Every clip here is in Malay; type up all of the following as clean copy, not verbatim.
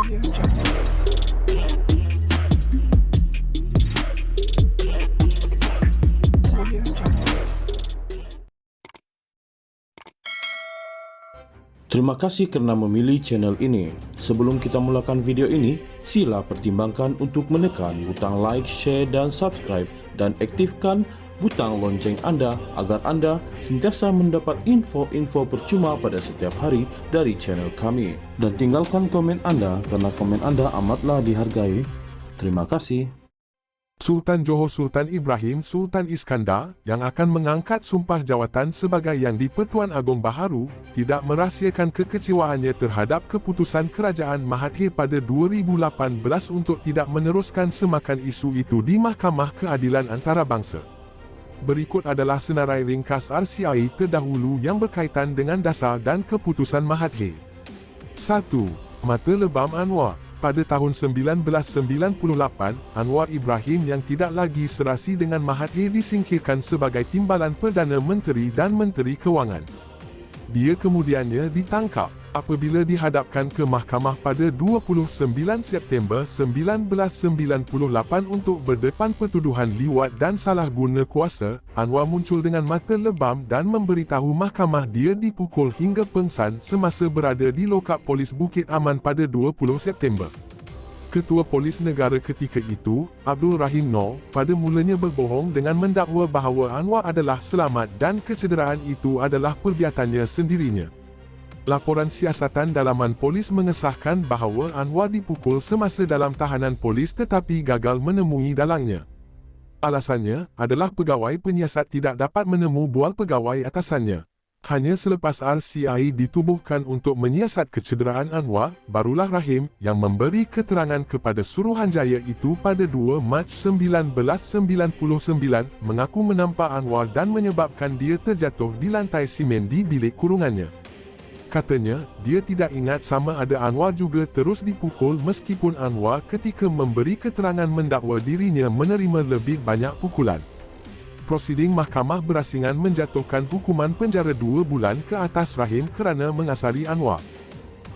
Terima kasih kerana memilih channel ini. Sebelum kita mulakan video ini, sila pertimbangkan untuk menekan butang like, share dan subscribe dan aktifkan butang lonceng anda agar anda sentiasa mendapat info-info percuma pada setiap hari dari channel kami. Dan tinggalkan komen anda kerana komen anda amatlah dihargai. Terima kasih. Sultan Johor Sultan Ibrahim Sultan Iskandar yang akan mengangkat sumpah jawatan sebagai Yang di-Pertuan Agong Baharu tidak merahsiakan kekecewaannya terhadap keputusan Kerajaan Mahathir pada 2018 untuk tidak meneruskan semakan isu itu di Mahkamah Keadilan Antarabangsa. Berikut adalah senarai ringkas RCI terdahulu yang berkaitan dengan dasar dan keputusan Mahathir. 1. Mata Lebam Anwar. Pada tahun 1998, Anwar Ibrahim yang tidak lagi serasi dengan Mahathir disingkirkan sebagai Timbalan Perdana Menteri dan Menteri Kewangan. Dia kemudiannya ditangkap apabila dihadapkan ke mahkamah pada 29 September 1998 untuk berdepan pertuduhan liwat dan salah guna kuasa. Anwar muncul dengan mata lebam dan memberitahu mahkamah dia dipukul hingga pengsan semasa berada di lokap polis Bukit Aman pada 20 September. Ketua Polis Negara ketika itu, Abdul Rahim Noor, pada mulanya berbohong dengan mendakwa bahawa Anwar adalah selamat dan kecederaan itu adalah perbiatannya sendirinya. Laporan siasatan dalaman polis mengesahkan bahawa Anwar dipukul semasa dalam tahanan polis tetapi gagal menemui dalangnya. Alasannya adalah pegawai penyiasat tidak dapat menemu bual pegawai atasannya. Hanya selepas RCI ditubuhkan untuk menyiasat kecederaan Anwar, barulah Rahim yang memberi keterangan kepada Suruhanjaya itu pada 2 Mac 1999 mengaku menampak Anwar dan menyebabkan dia terjatuh di lantai simen di bilik kurungannya. Katanya, dia tidak ingat sama ada Anwar juga terus dipukul meskipun Anwar ketika memberi keterangan mendakwa dirinya menerima lebih banyak pukulan. Prosiding Mahkamah Berasingan menjatuhkan hukuman penjara 2 bulan ke atas Rahim kerana mengasari Anwar.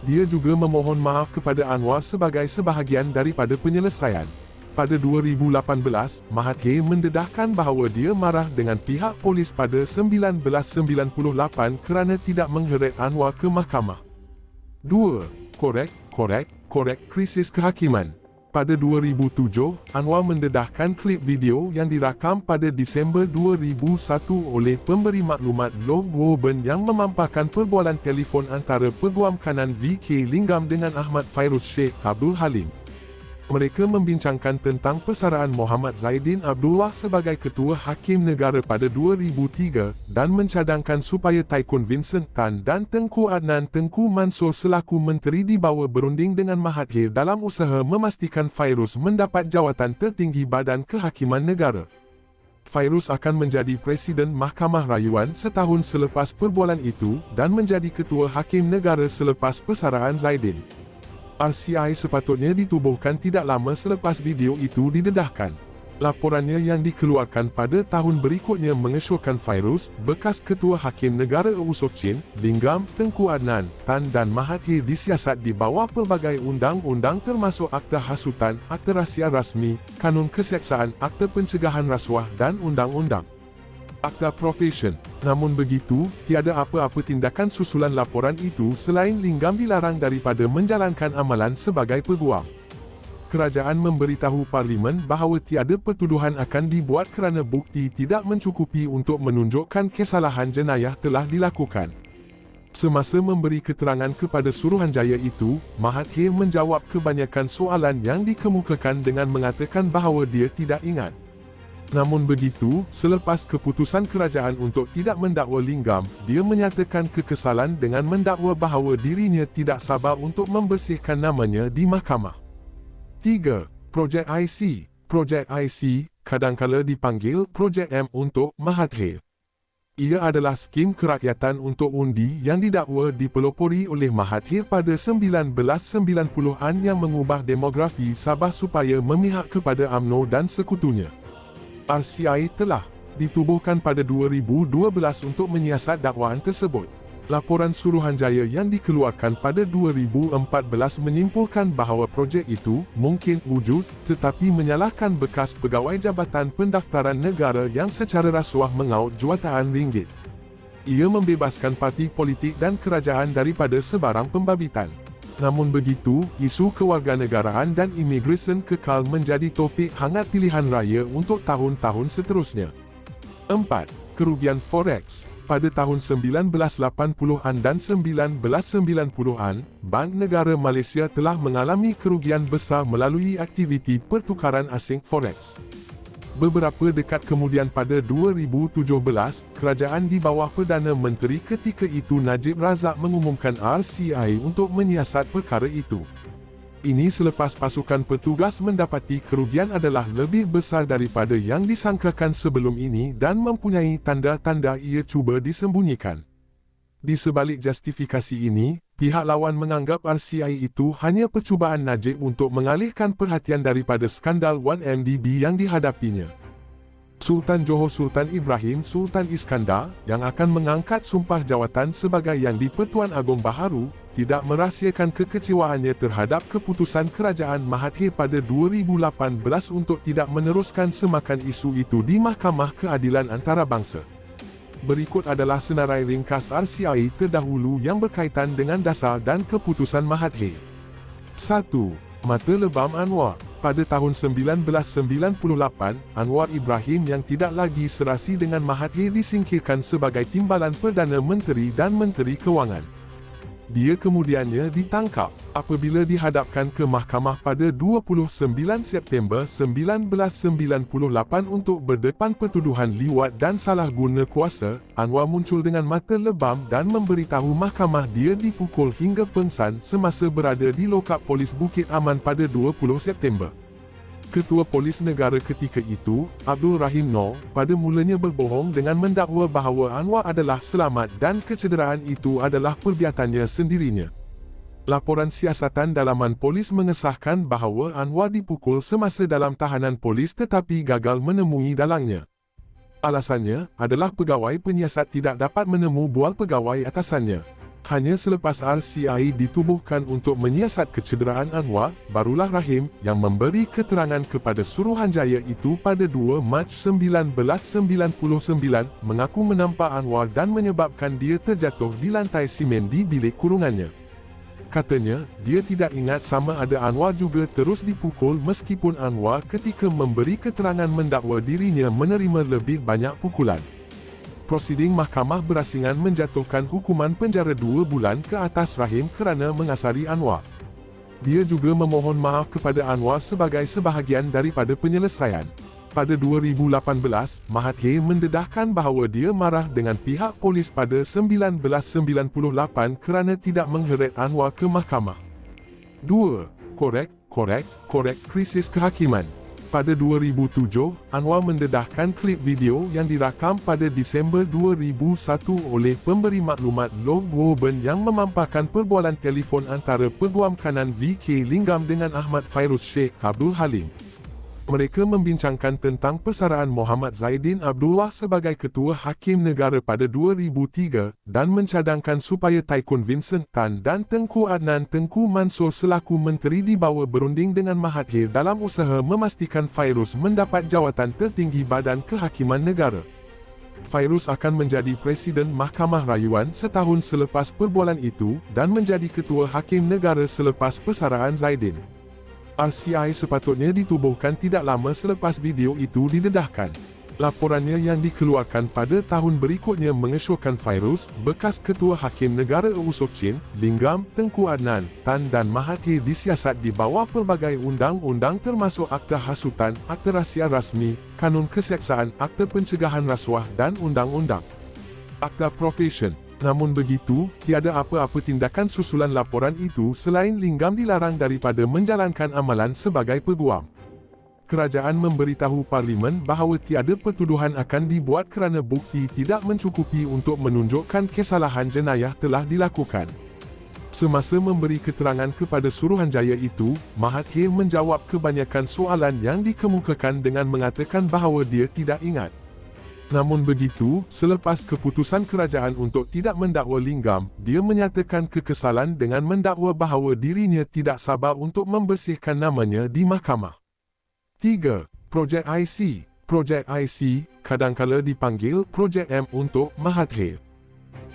Dia juga memohon maaf kepada Anwar sebagai sebahagian daripada penyelesaian. Pada 2018, Mahathir mendedahkan bahawa dia marah dengan pihak polis pada 1998 kerana tidak mengheret Anwar ke mahkamah. 2. Korek krisis kehakiman. Pada 2007, Anwar mendedahkan klip video yang dirakam pada Disember 2001 oleh pemberi maklumat Love Woburn yang memaparkan perbualan telefon antara Peguam Kanan VK Linggam dengan Ahmad Fairuz Sheikh Abdul Halim. Mereka membincangkan tentang persaraan Muhammad Zaidin Abdullah sebagai Ketua Hakim Negara pada 2003 dan mencadangkan supaya Taikun Vincent Tan dan Tengku Adnan Tengku Mansur selaku menteri dibawa berunding dengan Mahathir dalam usaha memastikan Fairuz mendapat jawatan tertinggi Badan Kehakiman Negara. Fairuz akan menjadi Presiden Mahkamah Rayuan setahun selepas perbualan itu dan menjadi Ketua Hakim Negara selepas persaraan Zaidin. RCI sepatutnya ditubuhkan tidak lama selepas video itu didedahkan. Laporannya yang dikeluarkan pada tahun berikutnya mengesyorkan Fairuz, bekas Ketua Hakim Negara Eusof Chin, Linggam, Tengku Adnan, Tan dan Mahathir disiasat di bawah pelbagai undang-undang termasuk Akta Hasutan, Akta Rahsia Rasmi, Kanun Keseksaan, Akta Pencegahan Rasuah dan Undang-Undang Akta Profession. Namun begitu, tiada apa-apa tindakan susulan laporan itu selain Linggam dilarang daripada menjalankan amalan sebagai peguam. Kerajaan memberitahu Parlimen bahawa tiada pertuduhan akan dibuat kerana bukti tidak mencukupi untuk menunjukkan kesalahan jenayah telah dilakukan. Semasa memberi keterangan kepada Suruhanjaya itu, Mahathir menjawab kebanyakan soalan yang dikemukakan dengan mengatakan bahawa dia tidak ingat. Namun begitu, selepas keputusan kerajaan untuk tidak mendakwa Linggam, dia menyatakan kekesalan dengan mendakwa bahawa dirinya tidak sabar untuk membersihkan namanya di mahkamah. 3. Projek IC. Projek IC, kadangkala dipanggil Projek M untuk Mahathir. Ia adalah skim kerakyatan untuk undi yang didakwa dipelopori oleh Mahathir pada 1990-an yang mengubah demografi Sabah supaya memihak kepada UMNO dan sekutunya. RCI telah ditubuhkan pada 2012 untuk menyiasat dakwaan tersebut. Laporan Suruhanjaya yang dikeluarkan pada 2014 menyimpulkan bahawa projek itu mungkin wujud tetapi menyalahkan bekas pegawai Jabatan Pendaftaran Negara yang secara rasuah mengaut jutaan ringgit. Ia membebaskan parti politik dan kerajaan daripada sebarang pembabitan. Namun begitu, isu kewarganegaraan dan imigresen kekal menjadi topik hangat pilihan raya untuk tahun-tahun seterusnya. 4. Kerugian Forex. Pada tahun 1980-an dan 1990-an, Bank Negara Malaysia telah mengalami kerugian besar melalui aktiviti pertukaran asing Forex. Beberapa dekad kemudian pada 2017, kerajaan di bawah Perdana Menteri ketika itu Najib Razak mengumumkan RCI untuk menyiasat perkara itu. Ini selepas pasukan petugas mendapati kerugian adalah lebih besar daripada yang disangkakan sebelum ini dan mempunyai tanda-tanda ia cuba disembunyikan. Di sebalik justifikasi ini, pihak lawan menganggap RCI itu hanya percubaan Najib untuk mengalihkan perhatian daripada skandal 1MDB yang dihadapinya. Sultan Johor Sultan Ibrahim Sultan Iskandar, yang akan mengangkat sumpah jawatan sebagai Yang di-Pertuan Agong Baharu, tidak merahsiakan kekecewaannya terhadap keputusan Kerajaan Mahathir pada 2018 untuk tidak meneruskan semakan isu itu di Mahkamah Keadilan Antarabangsa. Berikut adalah senarai ringkas RCI terdahulu yang berkaitan dengan dasar dan keputusan Mahathir. 1. Mata Lebam Anwar. Pada tahun 1998, Anwar Ibrahim yang tidak lagi serasi dengan Mahathir disingkirkan sebagai Timbalan Perdana Menteri dan Menteri Kewangan. Dia kemudiannya ditangkap apabila dihadapkan ke mahkamah pada 29 September 1998 untuk berdepan pertuduhan liwat dan salah guna kuasa. Anwar muncul dengan mata lebam dan memberitahu mahkamah dia dipukul hingga pengsan semasa berada di lokap polis Bukit Aman pada 20 September. Ketua Polis Negara ketika itu, Abdul Rahim Noor, pada mulanya berbohong dengan mendakwa bahawa Anwar adalah selamat dan kecederaan itu adalah perbiatannya sendirinya. Laporan siasatan dalaman polis mengesahkan bahawa Anwar dipukul semasa dalam tahanan polis tetapi gagal menemui dalangnya. Alasannya adalah pegawai penyiasat tidak dapat menemu bual pegawai atasannya. Hanya selepas RCI ditubuhkan untuk menyiasat kecederaan Anwar, barulah Rahim yang memberi keterangan kepada Suruhanjaya itu pada 2 Mac 1999 mengaku menampak Anwar dan menyebabkan dia terjatuh di lantai simen di bilik kurungannya. Katanya, dia tidak ingat sama ada Anwar juga terus dipukul meskipun Anwar ketika memberi keterangan mendakwa dirinya menerima lebih banyak pukulan. Prosiding Mahkamah berasingan menjatuhkan hukuman penjara 2 bulan ke atas Rahim kerana mengasari Anwar. Dia juga memohon maaf kepada Anwar sebagai sebahagian daripada penyelesaian. Pada 2018, Mahathir mendedahkan bahawa dia marah dengan pihak polis pada 1998 kerana tidak mengheret Anwar ke mahkamah. 2. Korek krisis kehakiman. Pada 2007, Anwar mendedahkan klip video yang dirakam pada Disember 2001 oleh pemberi maklumat Love Woburn yang memaparkan perbualan telefon antara Peguam Kanan VK Linggam dengan Ahmad Fairuz Sheikh Abdul Halim. Mereka membincangkan tentang persaraan Muhammad Zaidin Abdullah sebagai Ketua Hakim Negara pada 2003 dan mencadangkan supaya Taikun Vincent Tan dan Tengku Adnan Tengku Mansur selaku menteri dibawa berunding dengan Mahathir dalam usaha memastikan Fairuz mendapat jawatan tertinggi Badan Kehakiman Negara. Fairuz akan menjadi Presiden Mahkamah Rayuan setahun selepas perbualan itu dan menjadi Ketua Hakim Negara selepas persaraan Zaidin. RCI sepatutnya ditubuhkan tidak lama selepas video itu didedahkan. Laporannya yang dikeluarkan pada tahun berikutnya mengesyorkan Fairuz, bekas Ketua Hakim Negara Yusof Chin, Linggam, Tengku Adnan, Tan dan Mahathir disiasat di bawah pelbagai undang-undang termasuk Akta Hasutan, Akta Rahsia Rasmi, Kanun Keseksaan, Akta Pencegahan Rasuah dan Undang-Undang Akta Profesion. Namun begitu, tiada apa-apa tindakan susulan laporan itu selain Linggam dilarang daripada menjalankan amalan sebagai peguam. Kerajaan memberitahu Parlimen bahawa tiada pertuduhan akan dibuat kerana bukti tidak mencukupi untuk menunjukkan kesalahan jenayah telah dilakukan. Semasa memberi keterangan kepada Suruhanjaya itu, Mahathir menjawab kebanyakan soalan yang dikemukakan dengan mengatakan bahawa dia tidak ingat. Namun begitu, selepas keputusan kerajaan untuk tidak mendakwa Linggam, dia menyatakan kekesalan dengan mendakwa bahawa dirinya tidak sabar untuk membersihkan namanya di mahkamah. 3. Projek IC. Projek IC, kadangkala dipanggil Projek M untuk Mahathir.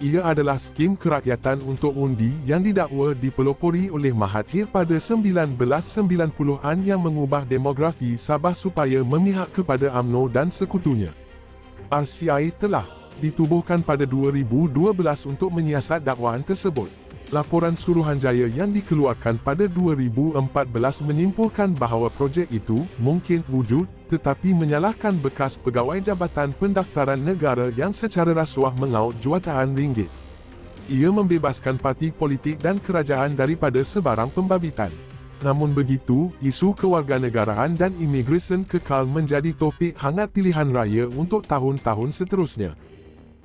Ia adalah skim kerakyatan untuk undi yang didakwa dipelopori oleh Mahathir pada 1990-an yang mengubah demografi Sabah supaya memihak kepada UMNO dan sekutunya. RCI telah ditubuhkan pada 2012 untuk menyiasat dakwaan tersebut. Laporan Suruhanjaya yang dikeluarkan pada 2014 menyimpulkan bahawa projek itu mungkin wujud tetapi menyalahkan bekas pegawai Jabatan Pendaftaran Negara yang secara rasuah mengaut jutaan ringgit. Ia membebaskan parti politik dan kerajaan daripada sebarang pembabitan. Namun begitu, isu kewarganegaraan dan imigresen kekal menjadi topik hangat pilihan raya untuk tahun-tahun seterusnya.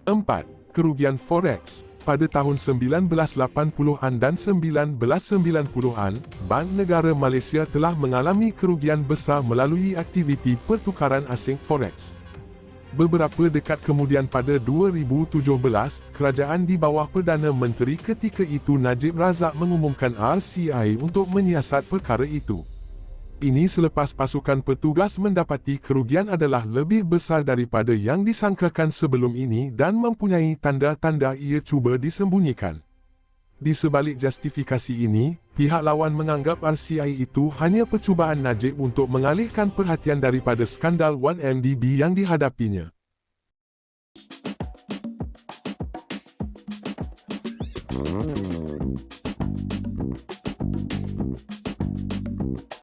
4. Kerugian Forex. Pada tahun 1980-an dan 1990-an, Bank Negara Malaysia telah mengalami kerugian besar melalui aktiviti pertukaran asing Forex. Beberapa dekad kemudian pada 2017, kerajaan di bawah Perdana Menteri ketika itu Najib Razak mengumumkan RCI untuk menyiasat perkara itu. Ini selepas pasukan petugas mendapati kerugian adalah lebih besar daripada yang disangkakan sebelum ini dan mempunyai tanda-tanda ia cuba disembunyikan. Di sebalik justifikasi ini, pihak lawan menganggap RCI itu hanya percubaan Najib untuk mengalihkan perhatian daripada skandal 1MDB yang dihadapinya.